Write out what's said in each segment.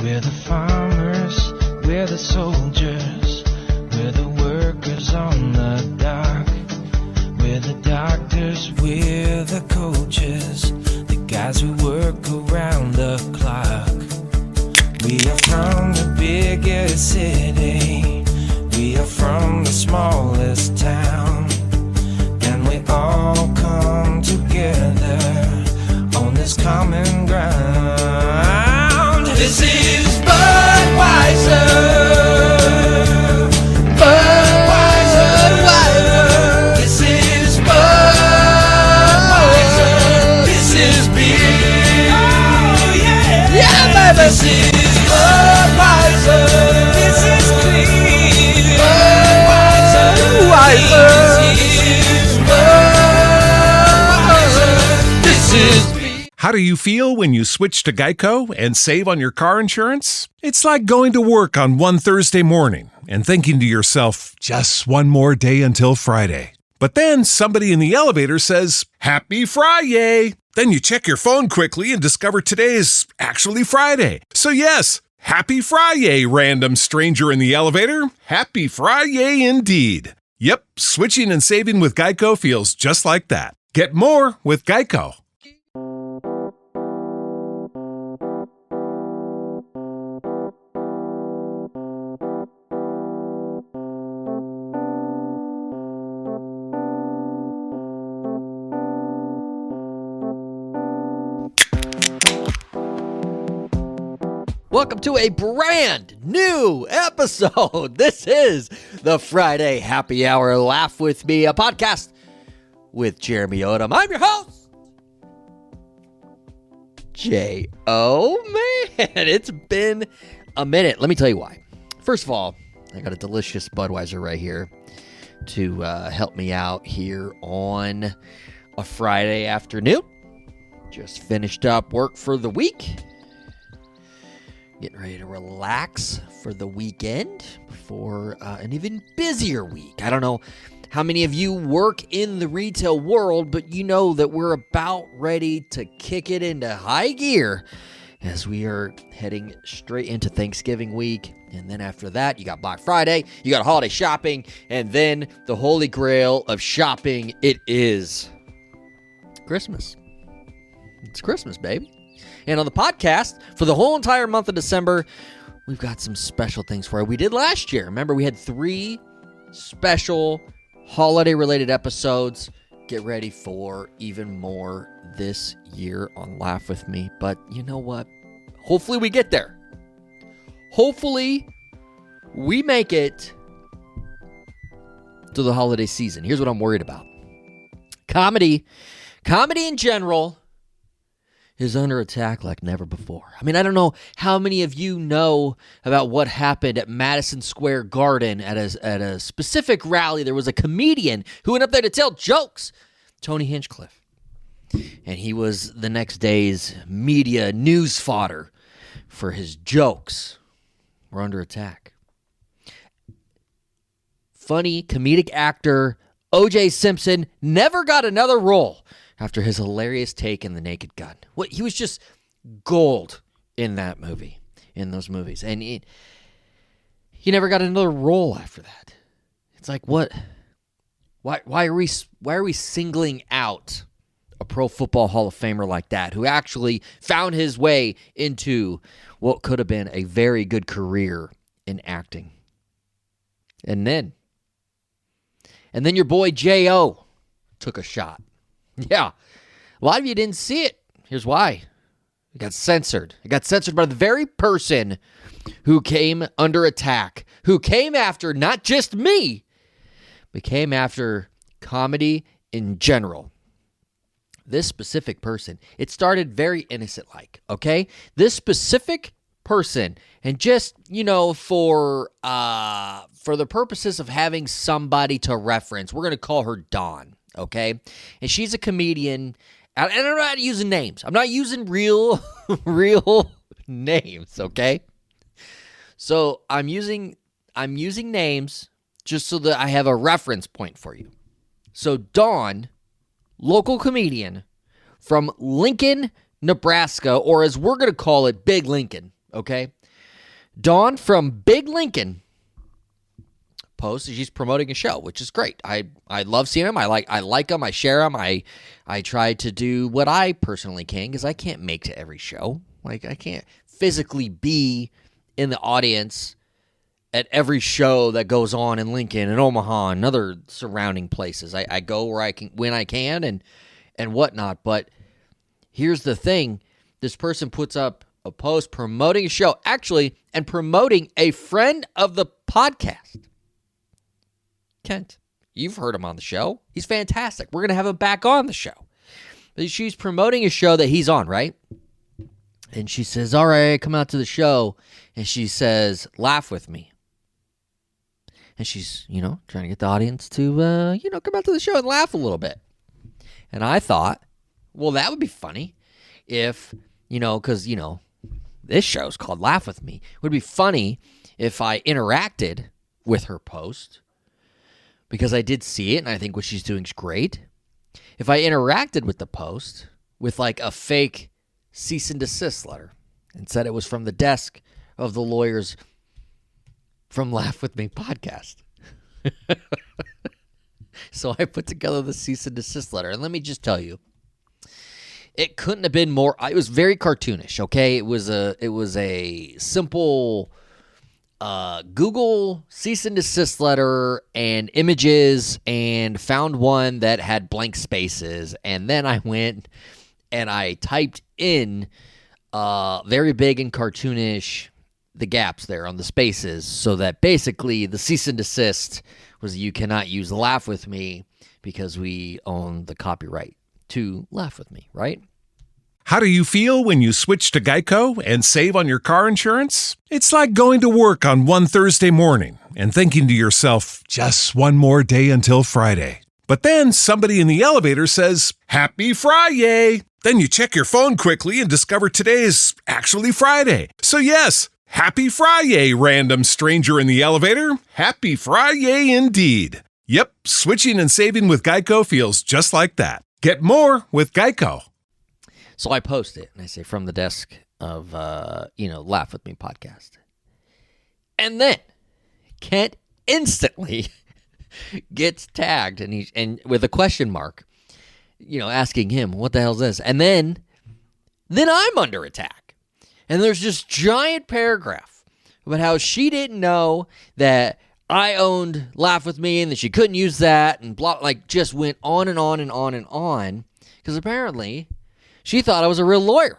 We're the farmers, we're the soldiers, we're the workers on the dock. We're the doctors, we're the coaches, the guys who work around the clock. We are from the biggest city, we are from the smallest town, and we all come together on this common ground. This is Budweiser, Budweiser. This is Budweiser. This is beer. Oh yeah, yeah, baby. This is Budweiser. This is clean. Budweiser. Budweiser. This is. How do you feel when you switch to Geico and save on your car insurance? It's like going to work on one Thursday morning and thinking to yourself, just one more day until Friday. But then somebody in the elevator says, Happy Friday! Then you check your phone quickly and discover today is actually Friday. So yes, Happy Friday, random stranger in the elevator. Happy Friday indeed. Yep, switching and saving with Geico feels just like that. Get more with Geico. Welcome to a brand new episode. This is the Friday Happy Hour Laugh With Me, a podcast with Jeremy Odem. I'm your host, J.O. Man, it's been a minute. Let me tell you why. First of all, I got a delicious Budweiser right here to help me out here on a Friday afternoon. Just finished up work for the week. Getting ready to relax for the weekend before an even busier week. I don't know how many of you work in the retail world, but you know that we're about ready to kick it into high gear as we are heading straight into Thanksgiving week. And then after that, you got Black Friday, you got holiday shopping, and then the holy grail of shopping, it is Christmas. It's Christmas, baby. And on the podcast, for the whole entire month of December, we've got some special things for you. We did last year. Remember, we had 3 special holiday-related episodes. Get ready for even more this year on Laugh With Me. But you know what? Hopefully we get there. Hopefully we make it to the holiday season. Here's what I'm worried about. Comedy in general is under attack like never before. I mean, I don't know how many of you know about what happened at Madison Square Garden at a specific rally. There was a comedian who went up there to tell jokes, Tony Hinchcliffe. And he was the next day's media news fodder for his jokes. We're under attack. Funny comedic actor O.J. Simpson never got another role after his hilarious take in The Naked Gun. He was just gold in that movie, in those movies. And he never got another role after that. It's like, what? Why are we singling out a Pro Football Hall of Famer like that, who actually found his way into what could have been a very good career in acting? And then your boy J.O. took a shot. Yeah, a lot of you didn't see it. Here's why. It got censored. It got censored by the very person who came under attack, who came after not just me, but came after comedy in general. This specific person, it started very innocent-like, okay? This specific person, and just, for the purposes of having somebody to reference, we're going to call her Dawn. Okay, and she's a comedian, and I'm not using names. I'm not using real names. Okay, so I'm using names just so that I have a reference point for you. So Dawn, local comedian from Lincoln, Nebraska, or as we're gonna call it, Big Lincoln. Okay, Dawn from Big Lincoln posts. She's promoting a show, which is great. I love seeing them. I like them. I share them. I try to do what I personally can because I can't make to every show. Like, I can't physically be in the audience at every show that goes on in Lincoln and Omaha and other surrounding places. I go where I can, when I can, and whatnot. But here's the thing. This person puts up a post promoting a show, actually, and promoting a friend of the podcast. Kent, you've heard him on the show. He's fantastic. We're going to have him back on the show. But she's promoting a show that he's on, right? And she says, all right, come out to the show. And she says, laugh with me. And she's, trying to get the audience to, come out to the show and laugh a little bit. And I thought, well, that would be funny if, because, this show's called Laugh With Me. It would be funny if I interacted with her post because I did see it and I think what she's doing is great. If I interacted with the post with like a fake cease and desist letter and said it was from the desk of the lawyers from Laugh With Me podcast. So I put together the cease and desist letter. And let me just tell you, it couldn't have been more. It was very cartoonish, okay? It was a simple Google cease and desist letter and images, and found one that had blank spaces. And then I went and I typed in very big and cartoonish the gaps there on the spaces, so that basically the cease and desist was you cannot use Laugh With Me because we own the copyright to Laugh With Me, right? How do you feel when you switch to Geico and save on your car insurance? It's like going to work on one Thursday morning and thinking to yourself, just one more day until Friday. But then somebody in the elevator says, Happy Friday! Then you check your phone quickly and discover today is actually Friday. So yes, Happy Friday, random stranger in the elevator. Happy Friday indeed. Yep, switching and saving with Geico feels just like that. Get more with Geico. So I post it, and I say, from the desk of, Laugh With Me podcast. And then Kent instantly gets tagged, and with a question mark, asking him, what the hell is this? And then I'm under attack. And there's this giant paragraph about how she didn't know that I owned Laugh With Me and that she couldn't use that, and blah, like just went on and on and on and on. Because apparently she thought I was a real lawyer,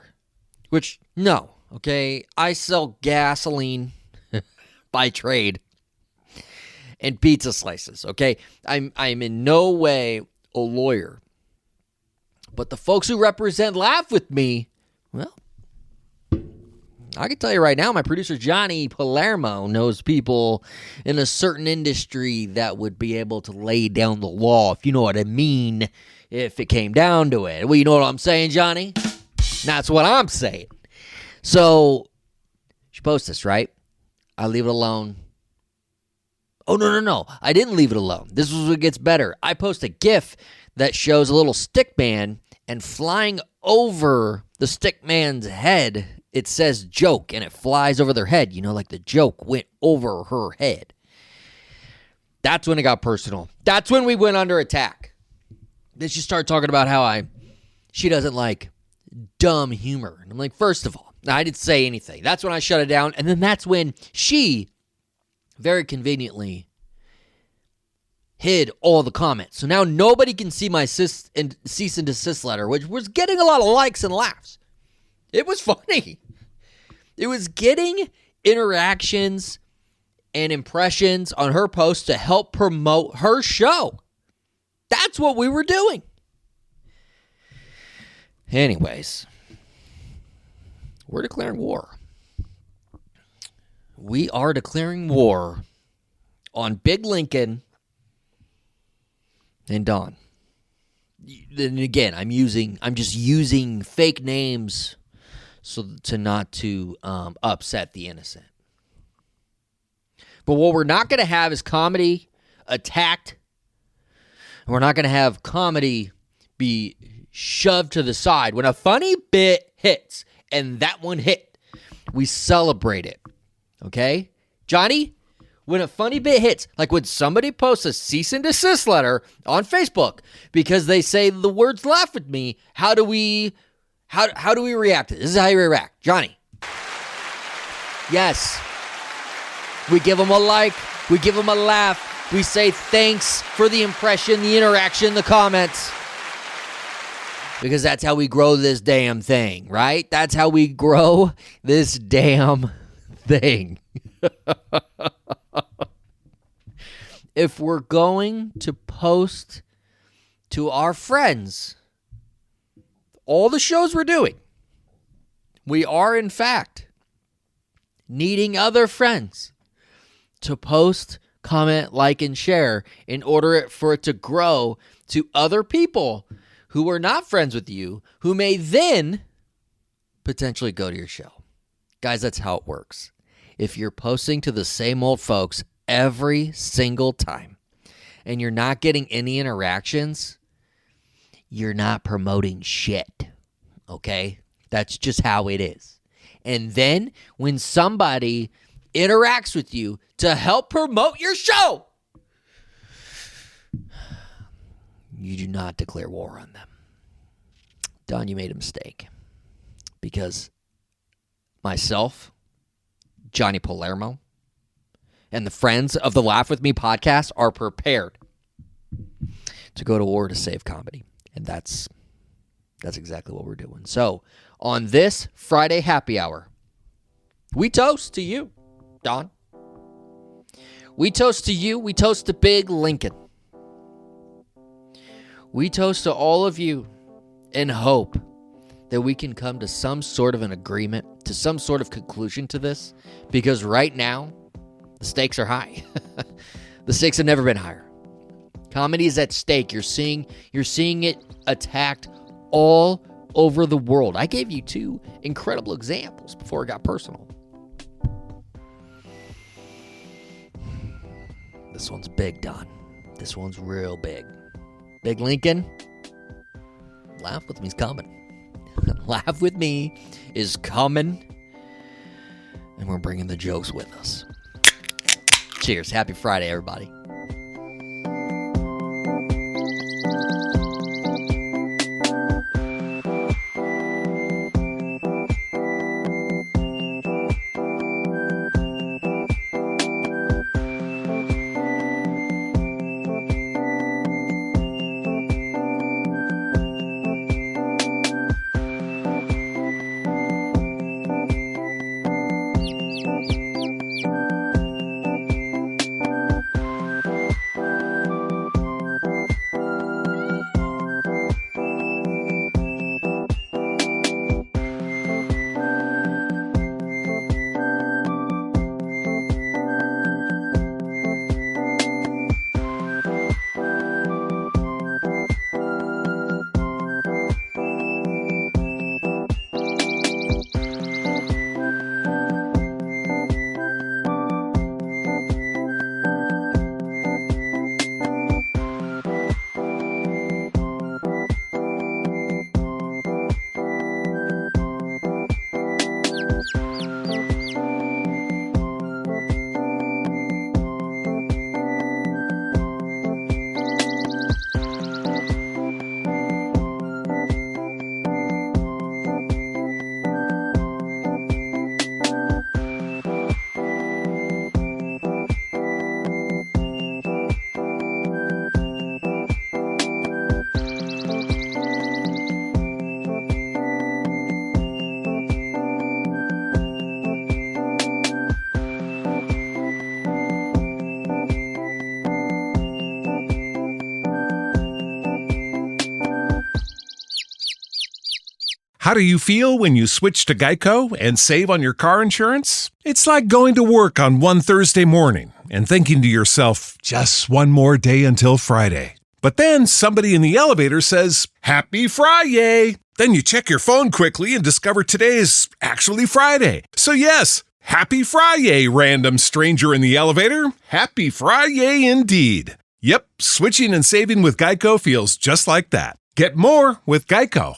which, no, okay? I sell gasoline by trade and pizza slices, okay? I'm in no way a lawyer. But the folks who represent Laugh With Me, well, I can tell you right now, my producer Johnny Palermo knows people in a certain industry that would be able to lay down the law, if you know what I mean, if it came down to it. Well, you know what I'm saying, Johnny? That's what I'm saying. So, she posts this, right? I leave it alone. Oh, no. I didn't leave it alone. This is what gets better. I post a GIF that shows a little stick man, and flying over the stick man's head, it says joke, and it flies over their head. Like the joke went over her head. That's when it got personal. That's when we went under attack. Then she started talking about how she doesn't like dumb humor. And I'm like, first of all, I didn't say anything. That's when I shut it down. And then that's when she very conveniently hid all the comments. So now nobody can see my cease and desist letter, which was getting a lot of likes and laughs. It was funny. It was getting interactions and impressions on her post to help promote her show. That's what we were doing. Anyways, we're declaring war. We are declaring war on Big Lincoln and Dawn. Then again, I'm just using fake names so to not to upset the innocent. But what we're not going to have is comedy attacked. And we're not going to have comedy be shoved to the side. When a funny bit hits, and that one hit, we celebrate it. Okay? Johnny, when a funny bit hits, like when somebody posts a cease and desist letter on Facebook because they say the words laugh with me, how do we react to this? This is how you react. Johnny. Yes. We give them a like. We give them a laugh. We say thanks for the impression, the interaction, the comments. Because that's how we grow this damn thing, right? That's how we grow this damn thing. If we're going to post to our friends all the shows we're doing, we are, in fact, needing other friends to post, comment, like, and share in order for it to grow to other people who are not friends with you, who may then potentially go to your show. Guys, that's how it works. If you're posting to the same old folks every single time and you're not getting any interactions, you're not promoting shit, okay? That's just how it is. And then when somebody interacts with you to help promote your show, you do not declare war on them. Don, you made a mistake. Because myself, Johnny Palermo, and the friends of the Laugh With Me podcast are prepared to go to war to save comedy. And that's exactly what we're doing. So, on this Friday happy hour, we toast to you, Don. We toast to you. We toast to Big Lincoln. We toast to all of you and hope that we can come to some sort of an agreement, to some sort of conclusion to this, because right now, the stakes are high. The stakes have never been higher. Comedy is at stake. You're seeing it attacked all over the world. I gave you 2 incredible examples before it got personal. This one's big, Don. This one's real big. Big Lincoln, Laugh With Me's coming. Laugh With Me is coming, and we're bringing the jokes with us. Cheers. Happy Friday, everybody. How do you feel when you switch to Geico and save on your car insurance? It's like going to work on one Thursday morning and thinking to yourself, just one more day until Friday. But then somebody in the elevator says, Happy Friday! Then you check your phone quickly and discover today's actually Friday. So yes, Happy Friday, random stranger in the elevator. Happy Friday indeed. Yep, switching and saving with Geico feels just like that. Get more with Geico.